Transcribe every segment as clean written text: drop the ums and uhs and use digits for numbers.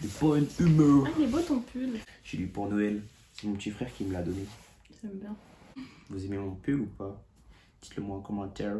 de bonne humeur. Ah, il est beau ton pull. J'ai lu pour Noël. C'est mon petit frère qui me l'a donné. J'aime bien. Vous aimez mon pull ou pas? Dites-le moi en commentaire.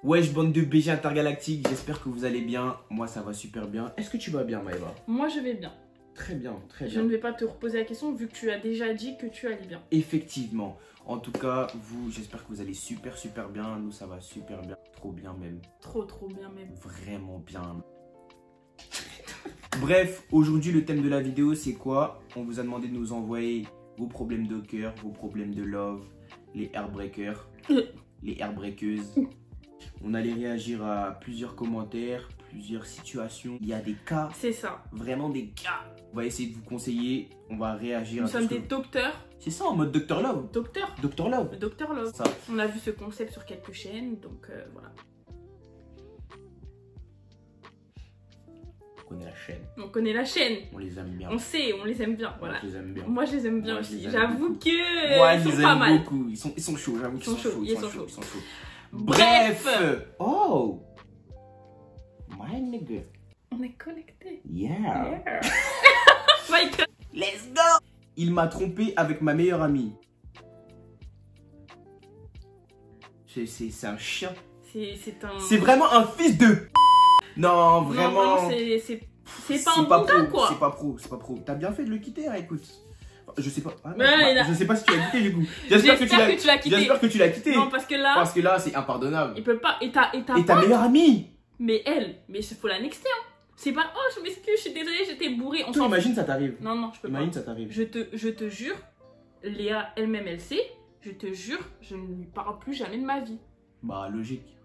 Wesh, bande de BG intergalactiques, j'espère que vous allez bien. Moi, ça va super bien. Est-ce que tu vas bien, Maëva? Moi, je vais bien. Très bien, très Je bien. ne vais pas te reposer la question vu que tu as déjà dit que tu allais bien. Effectivement. En tout cas, vous, j'espère que vous allez super bien. Nous, ça va super bien. Trop bien même. Trop bien même. Vraiment bien. Bref, aujourd'hui, le thème de la vidéo, c'est quoi? On vous a demandé de nous envoyer vos problèmes de cœur, vos problèmes de love, les airbreakers, les airbreakeuses. On allait réagir à plusieurs commentaires, plusieurs situations. Il y a des cas. C'est ça. Vraiment des cas. On va essayer de vous conseiller. On va réagir Nous à sommes tout des ce que... docteurs. C'est ça, en mode Dr Love. Docteurs. Dr Love. Le Docteur Love. Ça. On a vu ce concept sur quelques chaînes, donc voilà. On connaît la chaîne. On connaît la chaîne. On les aime bien. On sait, on les aime bien. Voilà. Je les aime bien. Moi, je les aime bien Moi, je aussi. les aime J'avoue beaucoup. que Moi, ils je sont les pas aime mal. beaucoup. Ils sont chauds, j'avoue qu'ils sont chauds. Ils sont chauds. Ils sont chauds. Bref. Oh. My nigga. On est connectés. Yeah. Michael. Let's go. Il m'a trompé avec ma meilleure amie. C'est un chien. C'est un... C'est vraiment un fils de... Non, vraiment. Non, c'est pas un bon gars, quoi. C'est pas pro, c'est pas pro. T'as bien fait de le quitter, hein, écoute. Je sais pas. Ah, Ouais, je sais pas si tu l'as quitté du coup. J'espère que tu l'as quitté. J'espère que tu l'as quitté. Non, parce que là, c'est impardonnable. il peut pas. Et ta ta meilleure amie. Mais elle, mais il faut la nexter, hein. C'est pas, oh, je m'excuse, je suis désolée, j'étais bourrée. On Toi, s'en imagine ça t'arrive. Non, non, je peux Imagine pas. ça t'arrive. Je te jure, Léa elle-même, elle sait. Je te jure, je ne lui parle plus jamais de ma vie. Bah, logique.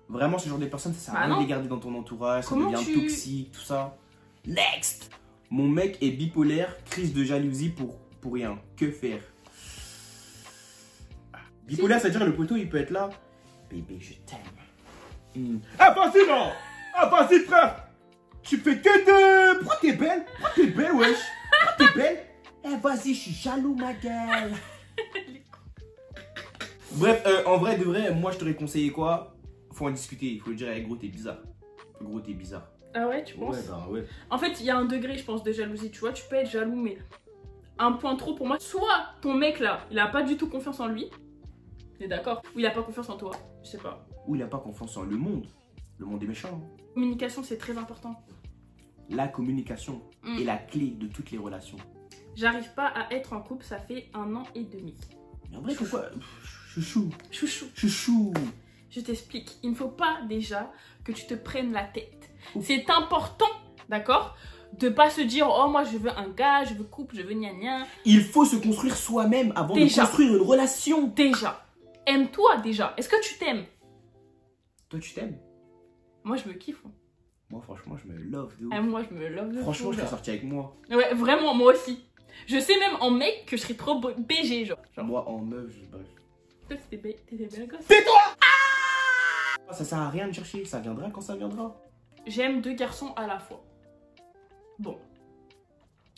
Vraiment, ce genre de personnes, ça sert à Bah rien de non. les garder dans ton entourage. Comment ça devient toxique, tout ça. Next. Mon mec est bipolaire, crise de jalousie pour rien. Que faire? Bipolaire, c'est-à-dire le poteau, il peut être là. Bébé, je t'aime. Ah, vas-y, non! Ah, vas-y, frère! Tu fais que de... Pourquoi t'es belle? Pourquoi t'es belle, wesh? Pourquoi t'es belle? Eh, vas-y, je suis jaloux, ma gueule. Bref, en vrai, de vrai, moi, je t'aurais conseillé quoi? Faut en discuter. Il faut le dire, hey, gros, t'es bizarre. Gros, t'es bizarre. Ah ouais, tu penses? Ouais, bah ouais. En fait, il y a un degré, je pense, de jalousie. Tu vois, tu peux être jaloux, mais un point trop pour moi. Soit ton mec là, il a pas du tout confiance en lui. T'es d'accord? Ou il a pas confiance en toi. Je sais pas. Ou il a pas confiance en le monde. Le monde est méchant. Communication, c'est très important. La communication est la clé de toutes les relations. J'arrive pas à être en couple, ça fait 1 an et demi. Mais en vrai, pourquoi? Chouchou. Chouchou. Chouchou. Je t'explique. Il ne faut pas déjà que tu te prennes la tête. C'est important, d'accord? De pas se dire, oh moi je veux un gars, je veux couple, je veux gna gna. Il faut se construire soi-même avant de construire une relation. Déjà. Aime-toi déjà. Est-ce que tu t'aimes? Toi, tu t'aimes? Moi je me kiffe. Moi, franchement, je me love de ouf. Moi je me love de Franchement, fou, je serais genre. sorti avec moi. Ouais, vraiment, moi aussi. Je sais même en mec que je serais trop BG, genre. Moi, en meuf, bref. Toi, t'étais belle gosse. Tais-toi! Ça sert à rien de chercher, ça viendra quand ça viendra. J'aime 2 garçons à la fois. Bon.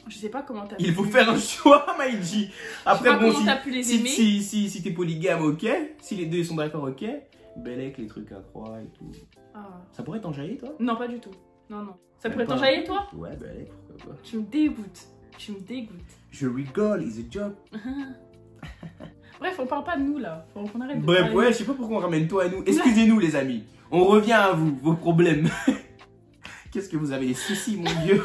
Je sais pas comment t'as pu... Il faut faire un choix, Maïji. Après, bon, comment t'as pu les aimer. si t'es polygame, ok. Si les deux sont d'accord, ok. Bellec, les trucs à croix et tout. Ah. Ça pourrait t'enjailler, toi? Non, pas du tout. Non, non. Ça Même pourrait pas. t'enjailler, toi? Ouais, Bellec, pourquoi pas. Tu me dégoûtes. Tu me dégoûtes. Je rigole, it's a joke. Bref, on parle pas de nous, là. Faut qu'on arrête de Bref, parler ouais, de je sais pas pourquoi on ramène toi à nous. Excusez-nous, les amis. On revient à vous, vos problèmes. Qu'est-ce que vous avez des soucis, mon Dieu?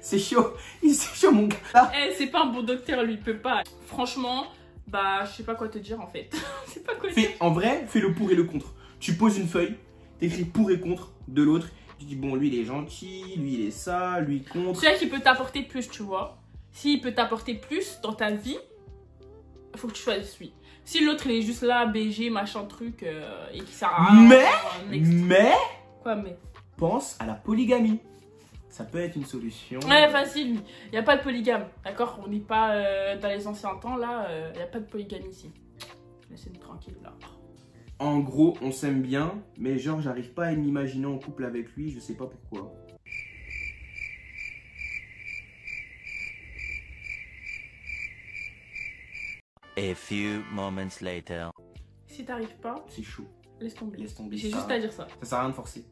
C'est chaud. C'est chaud, mon gars. Eh, c'est pas un bon docteur, lui, il peut pas. Franchement, bah, je sais pas quoi te dire, en fait. C'est pas quoi dire. En vrai, fais le pour et le contre. Tu poses une feuille, t'écris pour et contre de l'autre. Tu dis, bon, lui, il est gentil, lui, il est ça, lui, contre. Celui qui peut t'apporter plus, tu vois. S'il peut t'apporter plus dans ta vie, il faut que tu choisisses lui. Si l'autre, il est juste là, BG, machin truc, et qui sert à rien. Mais Quoi, mais? pense à la polygamie. Ça peut être une solution. Ouais, facile, lui. Il n'y a pas de polygame, d'accord? On n'est pas dans les anciens temps, là. Il n'y a pas de polygamie ici. Laissez-nous tranquille, là. En gros, on s'aime bien, mais genre, j'arrive pas à m'imaginer en couple avec lui, je sais pas pourquoi. A few moments later. Si t'arrives pas, C'est chaud. laisse tomber. Laisse tomber. J'ai ça juste à dire ça. Ça sert à rien de forcer.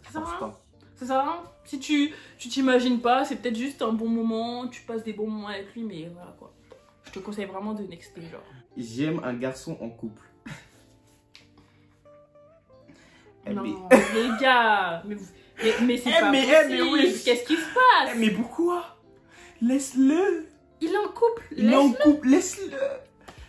Ça sert à Force rien. pas. Ça sert à rien. Si tu t'imagines pas, c'est peut-être juste un bon moment, tu passes des bons moments avec lui, mais voilà quoi. Je te conseille vraiment de nexter, genre. J'aime un garçon en couple. Non, mais... les gars, mais c'est pas mais possible. oui. Qu'est-ce qui se passe? Mais pourquoi? Laisse-le. Il est en couple. Il est en Laisse-le. couple, laisse-le.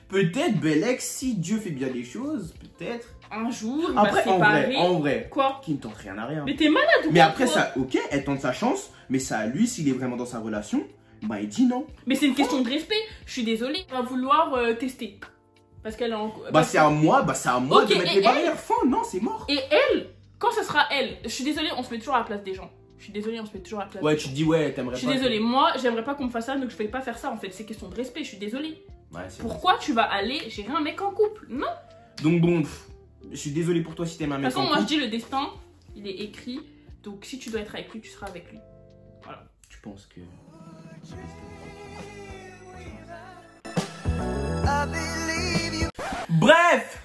Peut-être, Bellex, si Dieu fait bien les choses, peut-être. Un jour, il va Après, se en séparer. vrai, Quoi? qui ne tente rien à rien. Mais t'es malade ou Mais quoi, après, toi? ça, ok, elle tente sa chance, mais ça à lui, s'il est vraiment dans sa relation, bah il dit non. Mais c'est une question de respect. Je suis désolée. On va vouloir tester. Parce qu'elle est en Bah c'est à moi, Ok, de mettre et les barrières. Fin, non, c'est mort. Et elle, quand ce sera elle, je suis désolée, on se met toujours à la place des gens. Je suis désolée, on se met toujours à la place Ouais, des tu gens. te dis, ouais, t'aimerais Je pas. suis désolée, moi j'aimerais pas qu'on me fasse ça, donc je vais pas faire ça en fait. C'est question de respect, je suis désolée. Ouais, c'est Pourquoi tu vas aller gérer un mec en couple? Non. vrai. Donc bon, je suis désolé pour toi si t'aimes un De mec toute façon, en moi je couple. dis le destin, il est écrit. Donc si tu dois être avec lui, tu seras avec lui. Voilà. Tu penses que... Bref.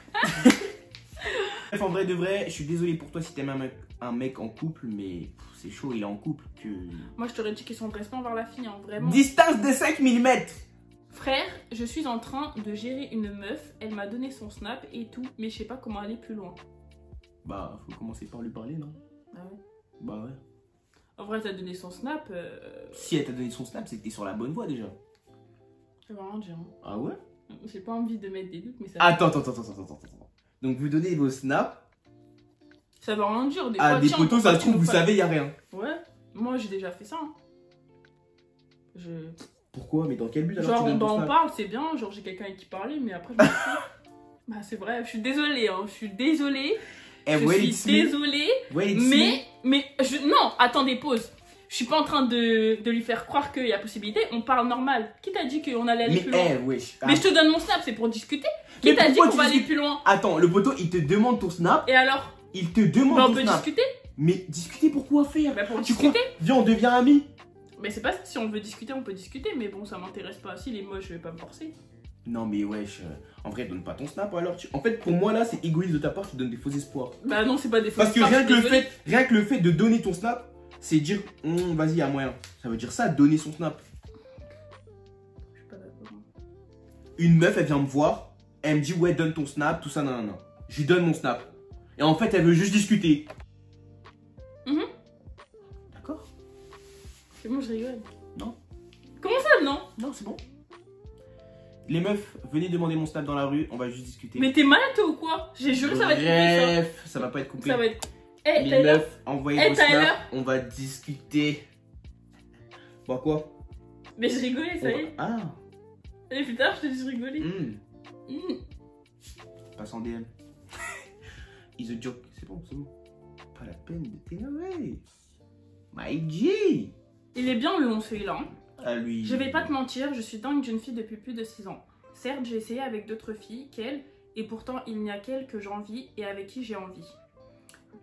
Bref, en vrai de vrai, je suis désolé pour toi si t'aimes un mec en couple, mais c'est chaud, il est en couple que... Moi je t'aurais dit question de respect envers la fille, hein, vraiment. Distance de 5 mm. Frère, je suis en train de gérer une meuf, elle m'a donné son snap et tout, mais je sais pas comment aller plus loin. Bah, faut commencer par lui parler, non? Ah ouais. Bah ouais. En vrai, t'as donné son snap, Si elle t'a donné son snap, c'est que t'es sur la bonne voie déjà. ça va rien dire. Hein. Ah ouais? J'ai pas envie de mettre des doutes, mais ça. Attends. Donc vous donnez vos snaps Ça veut rien dire. Des à fois, des tiens, potos, pourquoi ça se tu trouve, veux vous pas- savez, y a rien. Ouais, moi j'ai déjà fait ça. Hein. Pourquoi? Mais dans quel but alors Genre, tu donnes ton on snap? parle, c'est bien. Genre, j'ai quelqu'un avec qui parler, mais après, je me dis, bah, c'est vrai, je suis désolée. Hein. Je suis désolée. Eh, Je wait, suis it's me. désolée. Wait, it's me. Mais non, attendez, pause. Je suis pas en train de lui faire croire qu'il y a possibilité. On parle normal. Qui t'a dit qu'on allait aller Mais plus loin? wesh. Mais je te donne mon snap, c'est pour discuter. Mais Qui t'a dit pourquoi qu'on tu va aller discutes plus loin? Attends, le poteau, il te demande ton snap. Et alors? Il te demande Bah, on ton peut snap. discuter. Mais discuter pour quoi faire? Bah, pour Tu crois? discuter. Viens, on devient amis. Mais c'est pas ça, si on veut discuter, on peut discuter, mais bon, ça m'intéresse pas. S'il est moche, je vais pas me forcer. Non mais wesh, en vrai, donne pas ton snap alors. En fait, pour moi là, c'est égoïste de ta part, tu donnes des faux espoirs. Bah non, c'est pas des faux Parce que espoirs, rien je que, suis le désolée. fait, rien que le fait de donner ton snap, c'est dire vas-y, y a moyen. Ça veut dire ça, donner son snap. Je suis pas d'accord. Une meuf, elle vient me voir, elle me dit ouais, donne ton snap, tout ça, non. Je lui donne mon snap. Et en fait, elle veut juste discuter. Mhm. D'accord? C'est bon, je rigole. Non. Comment ça, non? Non, c'est bon. Les meufs, venez demander mon snap dans la rue, on va juste discuter. Mais t'es malade toi ou quoi? J'ai juré, ça va être coupé, Bref, ça va pas être ça. coupé. Ça va être. Eh, Les Tyler, meufs, envoyez Eh, vos Tyler. snaps, on va discuter. Bon, quoi? mais je rigolais, ça y est. Ah, Et plus tard, je te dis, je rigolais. passe en DM. Is a joke, c'est bon. Pas la peine de t'énerver. My G. Il est bien le long celui-là. Hein. Ah, lui. Je vais pas te mentir, je suis dingue d'une fille depuis plus de 6 ans. Certes, j'ai essayé avec d'autres filles qu'elle, et pourtant il n'y a qu'elle que j'envie et avec qui j'ai envie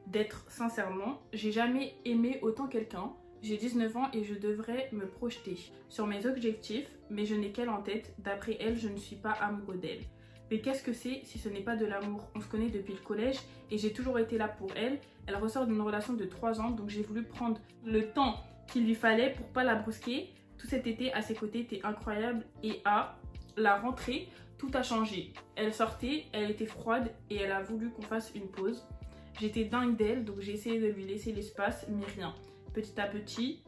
d'être sincèrement. J'ai jamais aimé autant quelqu'un. J'ai 19 ans et je devrais me projeter sur mes objectifs, mais je n'ai qu'elle en tête. D'après elle, je ne suis pas amoureux d'elle. Mais qu'est-ce que c'est si ce n'est pas de l'amour? On se connaît depuis le collège et j'ai toujours été là pour elle. Elle ressort d'une relation de 3 ans, donc j'ai voulu prendre le temps qu'il lui fallait pour pas la brusquer. Tout cet été à ses côtés était incroyable et à la rentrée, tout a changé. Elle sortait, elle était froide et elle a voulu qu'on fasse une pause. J'étais dingue d'elle, donc j'ai essayé de lui laisser l'espace, mais rien. Petit à petit,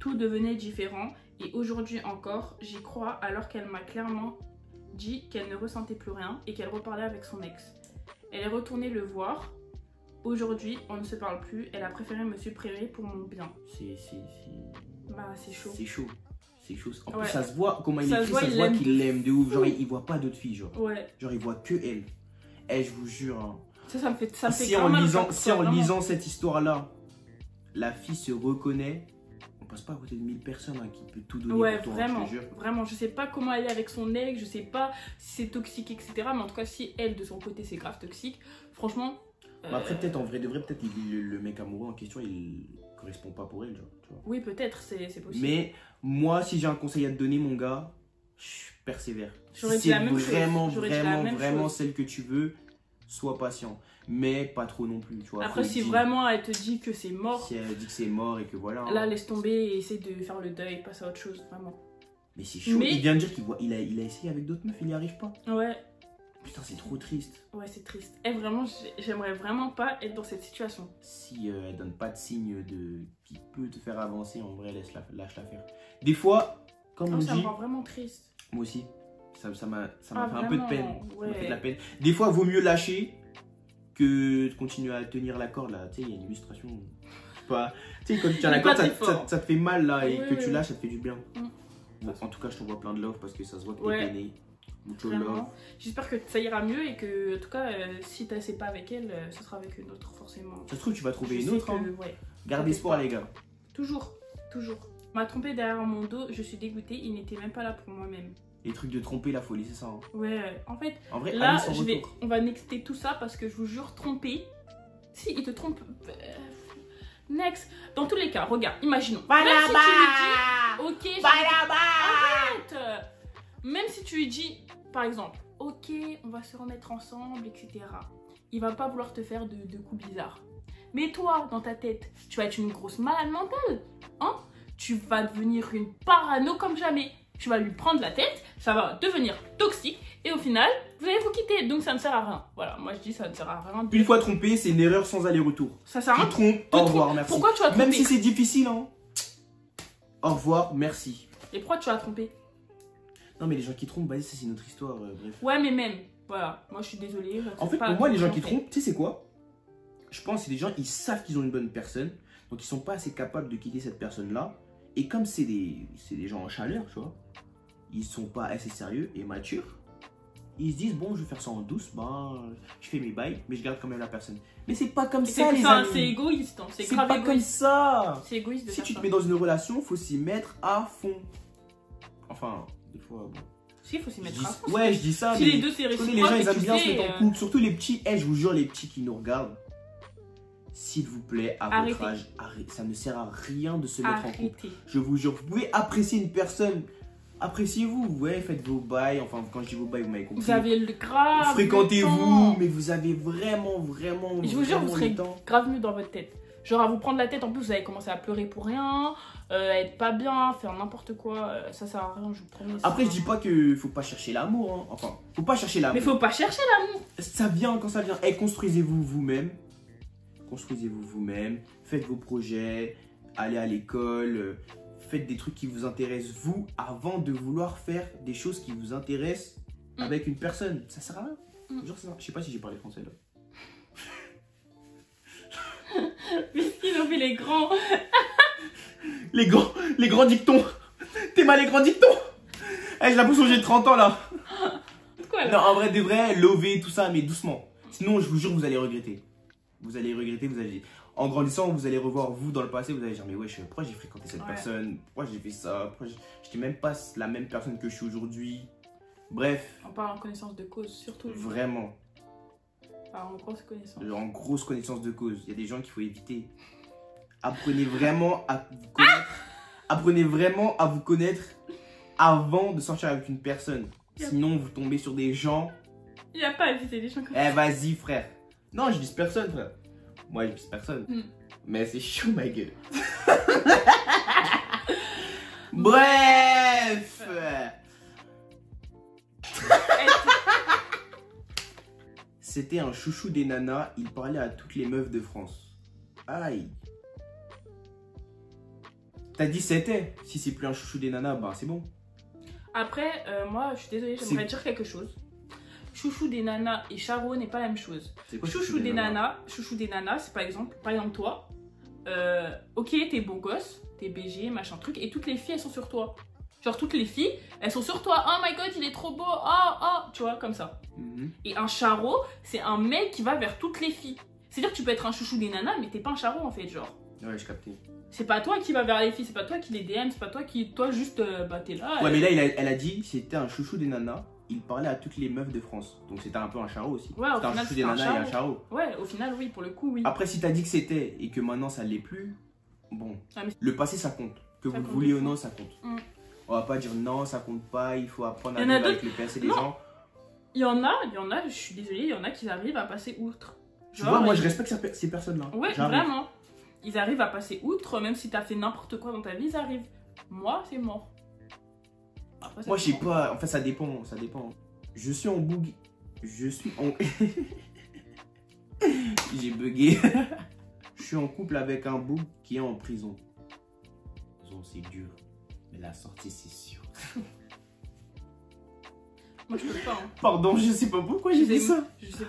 tout devenait différent et aujourd'hui encore, j'y crois alors qu'elle m'a clairement dit qu'elle ne ressentait plus rien et qu'elle reparlait avec son ex. Elle est retournée le voir. Aujourd'hui, on ne se parle plus. Elle a préféré me supprimer pour mon bien. Bah, c'est chaud. C'est chaud. C'est chaud. En Ouais. plus, ça se voit comment il Ça écrit, se voit, ça se il voit l'aime qu'il de l'aime de ouf. Genre, fou. il voit pas d'autres filles, genre. Ouais. Genre, il voit que elle. Eh, je vous jure. Hein. Ça me fait Si grave en mal, lisant, quoi, si en vraiment. lisant cette histoire-là, la fille se reconnaît, on passe pas à côté de 1000 personnes hein, qui peut tout donner Ouais, pour toi, vraiment, je te jure. vraiment. Je sais pas comment elle est avec son ex, je sais pas si c'est toxique, etc. Mais en tout cas, si elle, de son côté, c'est grave toxique, franchement... Bah après, peut-être en vrai de vrai, peut-être le mec amoureux en question, il correspond pas pour elle, genre, tu vois. Oui, peut-être, c'est possible. Mais moi, si j'ai un conseil à te donner, mon gars, persévère. J'aurais Si dit la c'est même chose. vraiment, J'aurais dit la vraiment, même vraiment chose. celle que tu veux, sois patient. Mais pas trop non plus, tu vois. Après, faut si le dire. vraiment elle te dit que c'est mort, Si elle dit que c'est mort et que voilà. là, hein. laisse tomber et essaie de faire le deuil, passe à autre chose, vraiment. Mais c'est chaud. Mais- Il vient de dire qu'il a essayé avec d'autres meufs, il n'y arrive pas. Ouais, Putain, c'est trop triste. ouais, c'est triste. Et vraiment, j'aimerais vraiment pas être dans cette situation. Si elle donne pas de signe qui peut te faire avancer, en vrai, lâche la faire. Des fois, comme on Non, ça me dit, rend vraiment triste. moi aussi, ça m'a Ah, fait un peu de vraiment, peine. Ça m'a ouais. fait de la peine. Des fois, vaut mieux lâcher que de continuer à tenir la corde là. Tu sais, il y a une illustration. Pas... Tu sais, quand tu tiens la Il est pas corde, très fort. ça te fait mal là et Oui, que oui. tu lâches, ça te fait du bien. Mm. Bon, en tout cas, je t'envoie plein de love parce que ça se voit que t'es Ouais. peiné. Mucho love. Vraiment. J'espère que ça ira mieux et que, en tout cas, si t'essaies pas avec elle, ce sera avec une autre, forcément. Ça se trouve, tu vas trouver Je une sais autre. que, Hein. ouais. Garde espoir, les gars. Toujours, toujours. M'a trompé derrière mon dos, je suis dégoûtée, il n'était même pas là pour moi-même. Les trucs de tromper la folie, c'est ça. Hein. Ouais, en fait, En vrai, là, allez sans retour. on va nexter tout ça parce que je vous jure, tromper, si il te trompe, next, dans tous les cas, regarde, imaginons. Même si tu lui dis, ok, arrête. Même si tu lui dis, par exemple, ok, on va se remettre ensemble, etc. Il va pas vouloir te faire de coups bizarres. Mais toi, dans ta tête, tu vas être une grosse malade mentale, hein? Tu vas devenir une parano comme jamais. Tu vas lui prendre la tête, ça va devenir toxique, et au final, vous allez vous quitter. Donc ça ne sert à rien. Voilà, moi je dis ça ne sert à rien. Une fois trompé, c'est une erreur sans aller-retour. Ça sert à Tu rien. trompes, au revoir, merci. Pourquoi tu vas tromper? Même si c'est difficile, hein. Au revoir, merci. Et pourquoi tu vas tromper? Non, mais les gens qui trompent, vas-y, ça c'est notre histoire, bref. Ouais, mais même, voilà, moi je suis désolée. En fait, pour moi, les gens qui trompent, tu sais, c'est quoi? Je pense que c'est des gens, ils savent qu'ils ont une bonne personne, donc ils sont pas assez capables de quitter cette personne-là. Et comme c'est des gens en chaleur, tu vois, ils sont pas assez sérieux et matures. Ils se disent, bon, je vais faire ça en douce, ben, je fais mes bails, mais je garde quand même la personne. Mais c'est pas comme ça, les amis. C'est égoïste, hein. C'est C'est grave pas comme égoïste. ça. C'est égoïste de Si faire tu te ça. mets dans une relation, faut s'y mettre à fond. Enfin, des fois, bon. Si, il faut s'y Je mettre dis- à fond. ouais, je dis ça, Si mais les deux c'est je connais réciproque, les gens, ils et aiment tu bien se sais, mettre en couple. Surtout les petits, je vous jure, les petits qui nous regardent. S'il vous plaît, à Arrêtez. votre âge, ça ne sert à rien de se mettre en couple. arrêtez. Je vous jure, vous pouvez apprécier une personne. Appréciez-vous, ouais, faites vos bails. Enfin, quand je dis vos bails, vous m'avez compris. Vous avez le grave. Fréquentez-vous, mais vous avez vraiment. Je vous jure, vous serez le temps. grave mieux dans votre tête. Genre à vous prendre la tête, en plus vous allez commencer à pleurer pour rien, être pas bien, faire n'importe quoi, ça sert à rien, je vous promets. Après, je dis pas que faut pas chercher l'amour. Hein. Enfin, faut pas chercher l'amour. Mais faut pas chercher l'amour. Ça vient quand ça vient. Et construisez-vous vous-même. Construisez-vous vous-même. Faites vos projets. Allez à l'école. Faites des trucs qui vous intéressent vous avant de vouloir faire des choses qui vous intéressent avec une personne. Ça sert à rien. Genre, ça. Je sais pas si j'ai parlé français là. Puisqu'ils ont fait les grands. Les grands dictons. T'es mal les grands dictons. Eh, j'ai l'impression que j'ai 30 ans là. Quoi là? Non, en vrai, des vrais, lover, tout ça, mais doucement. Sinon, je vous jure, vous allez regretter. Vous allez regretter, vous allez... En grandissant, vous allez revoir vous dans le passé, vous allez dire, mais wesh, pourquoi j'ai fréquenté cette Ouais. personne? Pourquoi j'ai fait ça? Pourquoi j'étais même pas la même personne que je suis aujourd'hui? Bref, On parle en connaissance de cause, surtout. vraiment, Enfin, en grosse connaissance. en grosse connaissance de cause. Il y a des gens qu'il faut éviter. Apprenez vraiment à vous connaître. Apprenez vraiment à vous connaître avant de sortir avec une personne. Sinon, vous tombez sur des gens. Il n'y a pas à éviter des gens comme Eh, vas-y, frère. Non, je vise personne, frère. Moi, je vise personne. Hmm. Mais c'est chaud, ma gueule. Bref. C'était un chouchou des nanas. Il parlait à toutes les meufs de France. Aïe. T'as dit c'était. Si c'est plus un chouchou des nanas, bah c'est bon. Après, moi, je suis désolée, j'aimerais dire quelque chose. Chouchou des nanas et Charo n'est pas la même chose. C'est quoi Chouchou des nanas, c'est par exemple toi, ok, t'es beau gosse, t'es BG, machin truc, et toutes les filles elles sont sur toi. Genre toutes les filles, elles sont sur toi. Oh my god, il est trop beau, oh, tu vois, comme ça. Et un Charo, c'est un mec qui va vers toutes les filles. C'est-à-dire que tu peux être un chouchou des nanas, mais t'es pas un Charo en fait, genre. Ouais, je captais. C'est pas toi qui va vers les filles, c'est pas toi qui les DM, c'est pas toi qui, toi juste, bah t'es là. Ouais, mais là, elle a dit c'était un chouchou des nanas. Il parlait à toutes les meufs de France. Donc c'était un peu un charo aussi. Ouais, au c'était un final, chouchou des c'était un nanas et un charo. charo. Ouais, au final, oui, pour le coup, oui. Après, si t'as dit que c'était et que maintenant ça l'est plus, bon, Ah, mais- le passé ça compte. Que Ça vous le compte vouliez de ou fou. non, ça compte. On va pas dire non, ça compte pas, il faut apprendre à Il y en a vivre avec le passé des Non. gens. Il y en a, je suis désolée, il y en a qui arrivent à passer outre. Tu vois, moi je respecte ces personnes-là. Ouais, J'arrive. vraiment. Ils arrivent à passer outre, même si t'as fait n'importe quoi dans ta vie, ils arrivent. Moi, c'est mort. Après, ça Moi je sais dépend. pas, en fait ça dépend. Je suis en bougie. Je suis en. J'ai bugué. Je suis en couple avec un boug qui est en prison. Prison c'est dur, mais la sortie c'est sûr. Moi, je peux pas. Hein. Pardon, je sais pas pourquoi j'ai dit ça. Je sais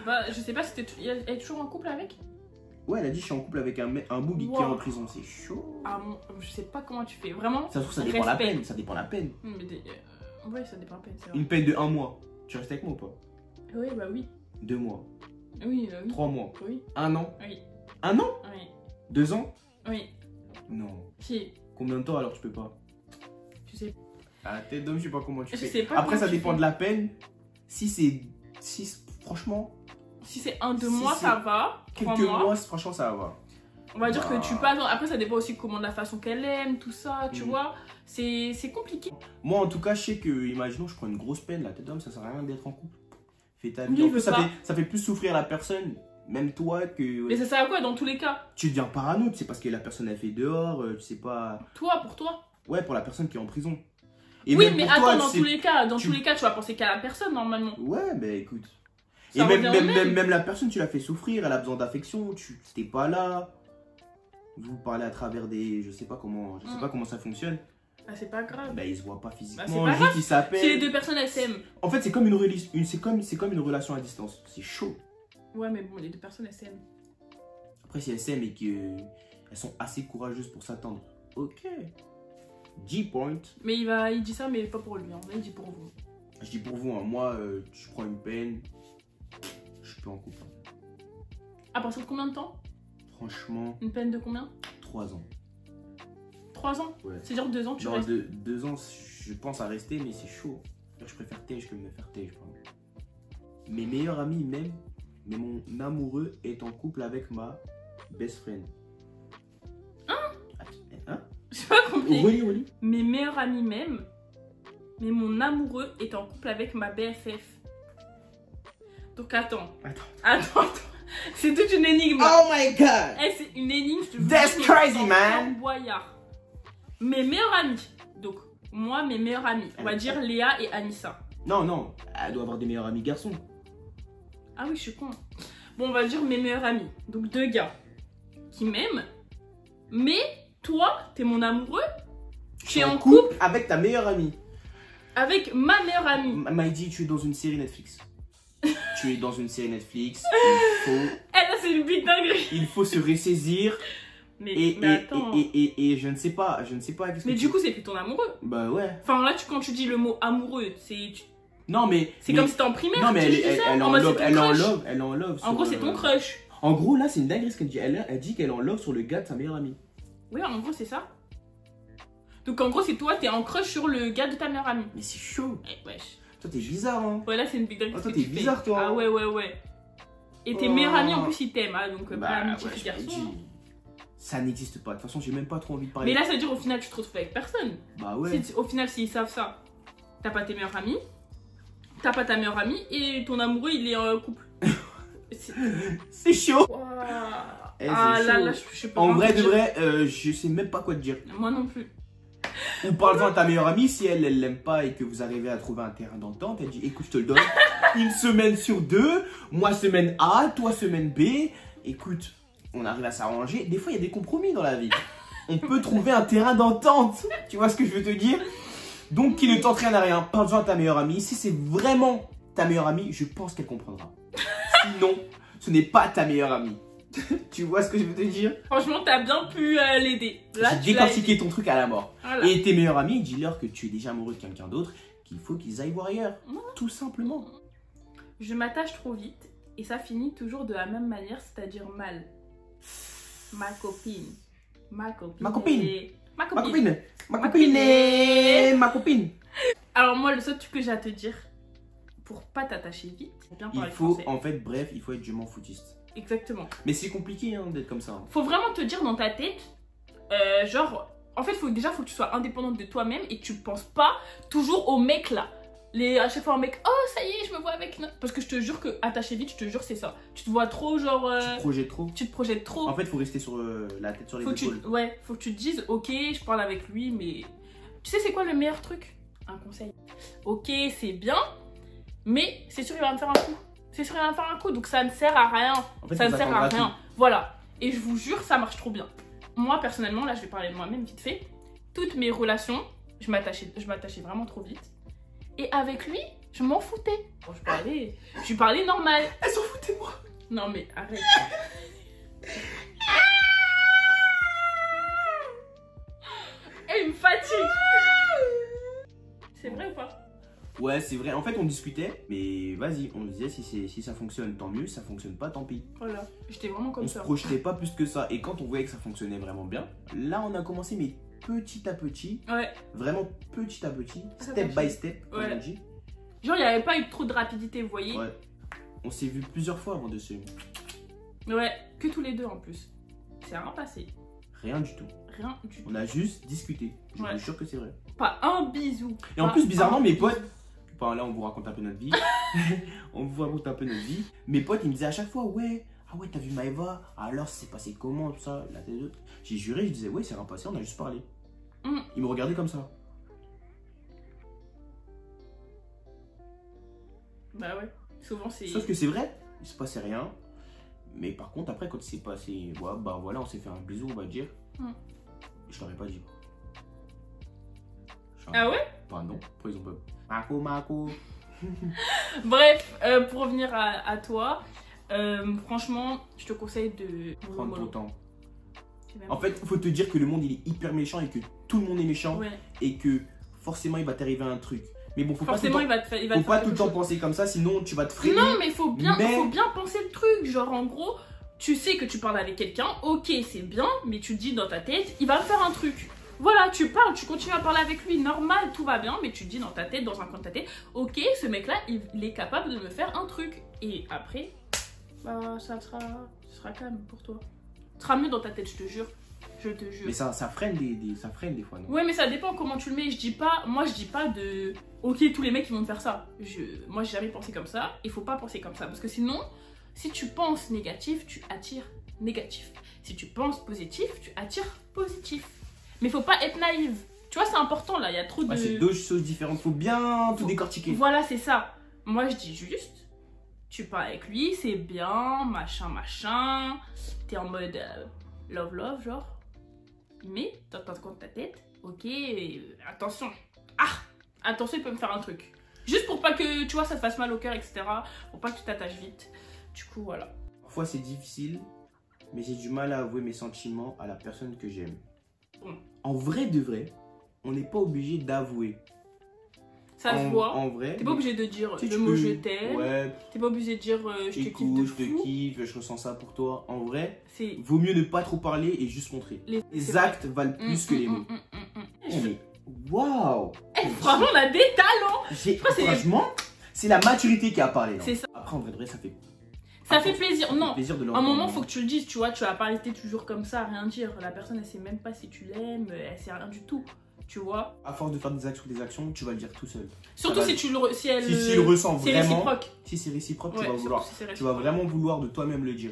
pas si elle est toujours en couple avec. Ouais, elle a dit je suis en couple avec un boug qui est en Wow. prison, c'est chaud. Ah, je sais pas comment tu fais. Vraiment. Ça se trouve, ça dépend la respect. peine, ça dépend la peine. Mais ouais, ça dépend à peine, c'est vrai. Une peine de 1 mois. Tu restes avec moi ou pas? Oui, bah oui. 2 mois, Oui, 3 mois, Oui, 1 an, oui, 1 an, oui, 2 ans. oui. Non. Si, Combien de temps alors je peux pas? tu sais. Ah, tête d'homme, je sais pas comment tu Je fais. sais pas Après, comment ça tu dépend fais. de la peine. Si franchement, Si c'est 1-2 Si mois, c'est ça va. 3 quelques mois. mois, franchement, ça va. On va dire Bah. que tu passes. Après, ça dépend aussi comment de la façon qu'elle aime, tout ça, tu Mhm. vois. C'est compliqué. Moi, en tout cas, je sais que, imaginons, je prends une grosse peine, la tête d'homme, ça sert à rien d'être en couple. Fais ta Lui, vie. il En plus, veut pas. ça fait plus souffrir la personne, même toi, que. Mais ça sert à quoi dans tous les cas? Tu deviens parano, tu sais pas ce que la personne a fait dehors, tu sais pas. Toi, pour toi. Ouais, pour la personne qui est en prison. Et Oui, même mais pour attends, toi, dans tu sais- tous les cas, tu- tous les cas, tu vas penser qu'à la personne normalement. Ouais, bah écoute. Ça Et même, revient au même. même la personne, tu l'as fait souffrir, elle a besoin d'affection, tu t'es pas là. Vous parlez à travers des. Je sais pas comment ça fonctionne. Ah, c'est pas grave. Bah, ils se voient pas physiquement, Bah, c'est pas juste ils Si s'appellent. les deux personnes elles s'aiment. En fait, c'est comme c'est comme une relation à distance. C'est chaud. Ouais, mais bon, les deux personnes elles s'aiment. Après, si elles s'aiment et qu'elles sont assez courageuses pour s'attendre, ok. G-point. Mais il dit ça, mais pas pour lui. Hein. Il dit pour vous. Je dis pour vous, hein, moi, je prends une peine, je suis plus en couple. Hein. À partir de combien de temps? Franchement, Une peine de combien? 3 ans. 3 ans? Ouais. C'est-à-dire 2 ans, tu Dans restes. 2 ans, je pense à rester, mais c'est chaud. Je préfère tège que me faire tège. Pardon. Mes meilleurs amis même, mais mon amoureux est en couple avec ma best friend. Hein? J'ai pas compris. Relis. Mes meilleurs amis même, mais mon amoureux est en couple avec ma BFF. Donc attends. C'est toute une énigme. Oh my god! Eh, c'est une énigme, je te jure. That's que crazy, c'est man. un boyard. Mes meilleurs amis. Donc, moi, mes meilleurs amis. On va dire Léa et Anissa. Non, elle doit avoir des meilleurs amis garçons. Ah oui, je suis con. Bon, on va dire mes meilleurs amis. Donc, 2 gars qui m'aiment. Mais toi, t'es mon amoureux. Tu es en couple avec ta meilleure amie. avec ma meilleure amie. Maïdi, tu es dans une série Netflix. Tu es dans une série Netflix. Eh là, c'est une big dinguerie. Il faut se ressaisir. Mais attends. Et je ne sais pas. qu'est-ce Mais que du coup, c'est plus ton amoureux. Bah ouais. Enfin, là, quand tu dis le mot amoureux, c'est Non, mais. comme si t'es en primaire. Non, mais tu dis ça, elle est en mode, love. c'est ton Elle est en crush. love. Elle est en love. En gros, c'est ton crush. En gros, là, c'est une dinguerie ce qu'elle dit. Elle dit qu'elle est en love sur le gars de sa meilleure amie. Oui, en gros, c'est ça. Donc, en gros, c'est toi, t'es en crush sur le gars de ta meilleure amie. Mais c'est chaud. Eh, wesh. Toi, t'es bizarre, hein. Ouais, là, c'est une big dinguerie. Oh, toi, ce que t'es tu fais. bizarre, toi. Ah ouais. Et tes Oh. meilleurs amis, en plus, ils t'aiment. Hein, donc, Bah, pas amitié ouais, fille je garçon. te dis. Ça n'existe pas. De toute façon, j'ai même pas trop envie de parler. Mais là, ça veut dire au final, tu te retrouves avec personne. Bah ouais. Au final, s'ils savent ça, t'as pas tes meilleurs amis, t'as pas ta meilleure amie et ton amoureux, il est en couple. C'est chaud. Ouah. Eh, Ah c'est là chaud. là, je peux En pas vrai te de dire. vrai, je sais même pas quoi te dire. Moi non plus. Ou parle-en à ta meilleure amie, si elle l'aime pas et que vous arrivez à trouver un terrain d'entente, elle dit écoute, je te le donne. Une semaine sur 2, moi semaine A, toi semaine B. Écoute, on arrive à s'arranger. Des fois, il y a des compromis dans la vie. On peut trouver un terrain d'entente. Tu vois ce que je veux te dire? Donc, qui ne tente rien à rien, parle-en à ta meilleure amie. Si c'est vraiment ta meilleure amie, je pense qu'elle comprendra. Sinon, ce n'est pas ta meilleure amie. Tu vois ce que je veux te dire? Franchement, t'as bien pu l'aider. Là, J'ai tu l'as décortiqué aidé. ton truc à la mort. Voilà. Et tes meilleurs amis, dis-leur que tu es déjà amoureux de quelqu'un d'autre, qu'il faut qu'ils aillent voir ailleurs. Tout simplement. Je m'attache trop vite et ça finit toujours de la même manière, c'est-à-dire mal. Ma copine. Ma copine. Ma Ma copine. copine. Ma Ma copine. copine. Ma copine. Alors moi, le seul truc que j'ai à te dire, pour pas t'attacher vite, c'est bien Il parler faut, français. en fait, bref, il faut être je m'en foutiste. Exactement. Mais c'est compliqué hein, d'être comme ça. Hein. Faut vraiment te dire dans ta tête, genre, En fait, faut que tu sois indépendante de toi-même et que tu penses pas toujours au mec là. À chaque fois un mec, oh ça y est, je me vois avec... Parce que je te jure que attaché vite, je te jure c'est ça. Tu te vois trop genre... Tu te projettes trop. Tu te projettes trop. En fait, faut rester sur la tête sur les épaules. Ouais, faut que tu te dises, ok, je parle avec lui, mais... Tu sais c'est quoi le meilleur truc? Un conseil. Ok, c'est bien, mais c'est sûr il va me faire un coup. C'est sûr il va me faire un coup, donc ça ne sert à rien. En fait, ça ne sert à rien. Voilà. Et je vous jure, ça marche trop bien. Moi, personnellement, là, je vais parler de moi-même vite fait. Toutes mes relations, je m'attachais vraiment trop vite. Et avec lui, je m'en foutais. Bon, je parlais normal. Elle s'en foutait de moi. Non, mais arrête. Elle me fatigue. C'est vrai ou pas? Ouais, c'est vrai. En fait, on discutait, mais vas-y, on se disait si ça fonctionne, tant mieux. Ça fonctionne pas, tant pis. Voilà, j'étais vraiment comme ça. On se projetait pas plus que ça. Et quand on voyait que ça fonctionnait vraiment bien, là, on a commencé, mais petit à petit. Ouais. Vraiment petit à petit, step by step, comme on dit. Genre, il n'y avait pas eu trop de rapidité, vous voyez. Ouais. On s'est vu plusieurs fois avant de se... Ouais, que tous les deux en plus. C'est rien passé. Rien du tout. Rien du tout. On a juste discuté. Je suis sûr que c'est vrai. Pas un bisou. Et en plus, bizarrement, mes potes... Enfin, là, on vous raconte un peu notre vie. On vous raconte un peu notre vie. Mes potes, ils me disaient à chaque fois, ouais, ah ouais, t'as vu Maëva? Alors, c'est passé comment, tout ça, la tête. J'ai juré, je disais, ouais, c'est rien passé, on a juste parlé. Ils me regardaient comme ça. Bah ouais, souvent c'est... Sauf que c'est vrai, il se passait rien. Mais par contre, après, quand c'est passé, ouais, bah voilà, on s'est fait un bisou, on va dire. Je t'aurais pas dit. Ah ouais? Bah non, pourquoi ils ont pas... Marco. Bref, pour revenir à toi, franchement, je te conseille de... Prendre ton temps. En fait, faut te dire que le monde, il est hyper méchant et que tout le monde est méchant. Ouais. Et que forcément, il va t'arriver un truc. Mais bon, faut forcément, pas tout le temps penser comme ça, sinon tu vas te freiner. Non, mais faut bien penser le truc. Genre, en gros, tu sais que tu parles avec quelqu'un, ok, c'est bien, mais tu te dis dans ta tête, il va me faire un truc. Voilà, tu parles, tu continues à parler avec lui, normal, tout va bien, mais tu te dis dans ta tête, dans un coin de ta tête, ok, ce mec-là, il est capable de me faire un truc. Et après, bah, ça sera calme pour toi. Ça sera mieux dans ta tête, je te jure. Je te jure. Mais ça freine des fois, non? Ouais, mais ça dépend comment tu le mets. Moi, je dis pas de... Ok, tous les mecs, ils vont te faire ça. Moi, j'ai jamais pensé comme ça. Il faut pas penser comme ça. Parce que sinon, si tu penses négatif, tu attires négatif. Si tu penses positif, tu attires positif. Mais faut pas être naïve. Tu vois, c'est important, là. Il y a trop de... C'est deux choses différentes. Faut bien tout décortiquer. Voilà, c'est ça. Moi, je dis juste... Tu parles avec lui, c'est bien, machin. T'es en mode love, genre. Mais, dans ton compte de ta tête, ok, attention. Attention, il peut me faire un truc. Juste pour pas que, tu vois, ça te fasse mal au cœur, etc. Pour pas que tu t'attaches vite. Du coup, voilà. Parfois, c'est difficile, mais j'ai du mal à avouer mes sentiments à la personne que j'aime. En vrai de vrai, on n'est pas obligé d'avouer. Ça se voit. En vrai. T'es pas obligé de dire le mot je t'aime. Ouais. T'es pas obligé de dire je te kiffe de fou. Je te kiffe, je ressens ça pour toi. En vrai, c'est... vaut mieux ne pas trop parler et juste montrer. Les actes valent plus que les mots. Waouh! Franchement, on a des talents! Franchement, c'est la maturité qui a parlé. C'est ça. Après, en vrai de vrai, ça fait... Ça fait plaisir. Non, à un moment, faut que tu le dises, tu vois. Tu vas pas rester toujours comme ça, rien dire. La personne, elle sait même pas si tu l'aimes, elle sait rien du tout. Tu vois, à force de faire des actions, tu vas le dire tout seul. Surtout si tu le si elle le ressent vraiment. Réciproque. Si c'est réciproque, ouais, tu vas vraiment vouloir de toi-même le dire.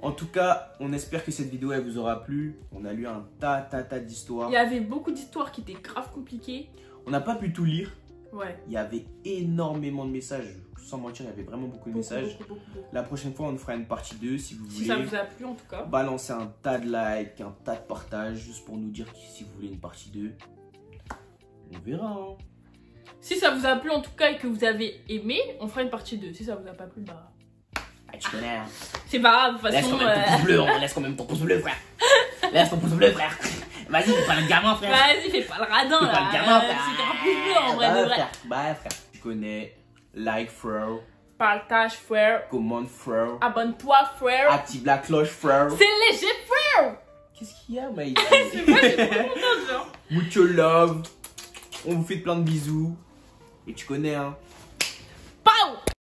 En tout cas, on espère que cette vidéo elle vous aura plu. On a lu un tas d'histoires. Il y avait beaucoup d'histoires qui étaient grave compliquées. On n'a pas pu tout lire. Ouais. Il y avait énormément de messages. Sans mentir, il y avait vraiment beaucoup de messages. Beaucoup. La prochaine fois, on fera une partie 2 si vous voulez. Si ça vous a plu en tout cas. Balancez un tas de likes, un tas de partages, juste pour nous dire si vous voulez une partie 2. On verra. Hein. Si ça vous a plu en tout cas et que vous avez aimé, on fera une partie 2. Si ça vous a pas plu, bah... tu connais. Hein. C'est pas grave, de toute façon... Laisse quand même ton pouce bleu, frère. Laisse ton pouce bleu, frère. Vas-y, fais pas le gamin, frère. Vas-y, fais pas le radin, là. Fais pas le gamin, frère. C'est un pouce bleu, en vrai, de vrai. Bah, frère. Tu connais. Like, frère. Partage, frère. Commande, frère. Abonne-toi, frère. Active la cloche, frère. C'est léger, frère. Qu'est-ce qu'il y a, mec? C'est moi, j'ai trop content, genre. Mucho love. On vous fait plein de bisous. Et tu connais, hein.